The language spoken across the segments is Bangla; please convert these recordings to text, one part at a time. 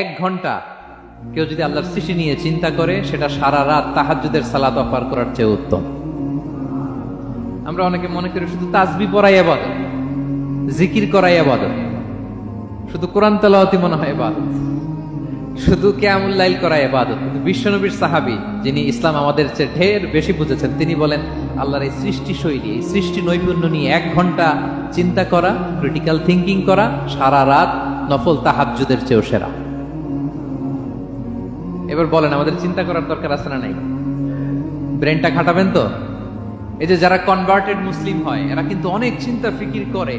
এক ঘন্টা কেউ যদি আল্লাহর সৃষ্টি নিয়ে চিন্তা করে, সেটা সারা রাত তাহাজ্জুদের সালাত পার করার চেয়ে উত্তম। আমরা অনেকে মনে করি শুধু তাসবিহ পড়াই ইবাদত, জিকির করাই ইবাদত, শুধু কোরআন তেলাওয়াতই মনে হয় ইবাদত, শুধু কিয়ামুল লাইল করাই ইবাদত। কিন্তু বিশ্বনবীর সাহাবী, যিনি ইসলাম আমাদের চেয়ে ঢের বেশি বুঝেছেন, তিনি বলেন আল্লাহর এই সৃষ্টি শৈলী, এই সৃষ্টি নৈপুণ্য নিয়ে এক ঘন্টা চিন্তা করা, ক্রিটিক্যাল থিঙ্কিং করা, সারা রাত নফল তাহাজ্জুদের চেয়েও সেরা। এবার বলেন, আমাদের চিন্তা করার দরকার আছে না নাই? ব্রেনটা খাটাবেন তো? এই যে যারা কনভার্টেড মুসলিম হয়, এরা কিন্তু অনেক চিন্তা ফিকির করে,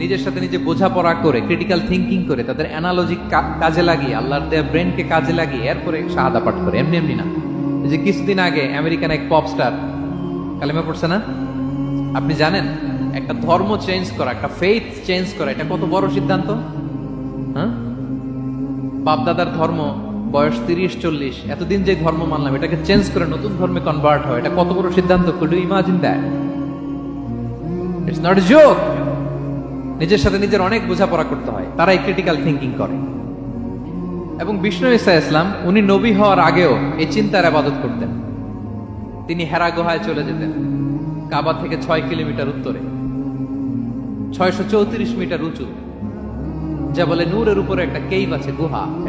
নিজের সাথে নিজে বোঝাপড়া করে, ক্রিটিক্যাল থিঙ্কিং করে, তাদের অ্যানালজি কাজে লাগিয়ে, আল্লাহর দেয়া ব্রেনকে কাজে লাগিয়ে এরপরে শাহাদা পাঠ করে, এমনি এমনি না। এই যে কিছুদিন আগে আমেরিকান এক পপ স্টার কালেমা পড়ছে না? আপনি জানেন একটা ধর্ম চেঞ্জ করা, একটা ফেইথ চেঞ্জ করা, এটা কত বড় সিদ্ধান্ত? হ্যাঁ, বাপদাদার ধর্ম, বয়স 30-40, এতদিন যে ধর্ম মানলাম, এটাকে চেঞ্জ করে নতুন ধর্মে কনভার্ট হয়, এটা কত বড় সিদ্ধান্ত? Could you imagine that? It's not a joke. নিজের সাথে নিজের অনেক বোঝাপড়া করতে হয়, তারাই ক্রিটিক্যাল থিঙ্কিং করে। এবং বিষ্ণু ঈসা ইসলাম, উনি নবী হওয়ার আগেও এই চিন্তার ইবাদত করতেন। তিনি হেরা গুহায় চলে যেতেন, কাবা থেকে 6 কিলোমিটার উত্তরে, 634 মিটার উঁচু, যা বলে নূরের উপরে একটা কেইভ আছে, গুহা।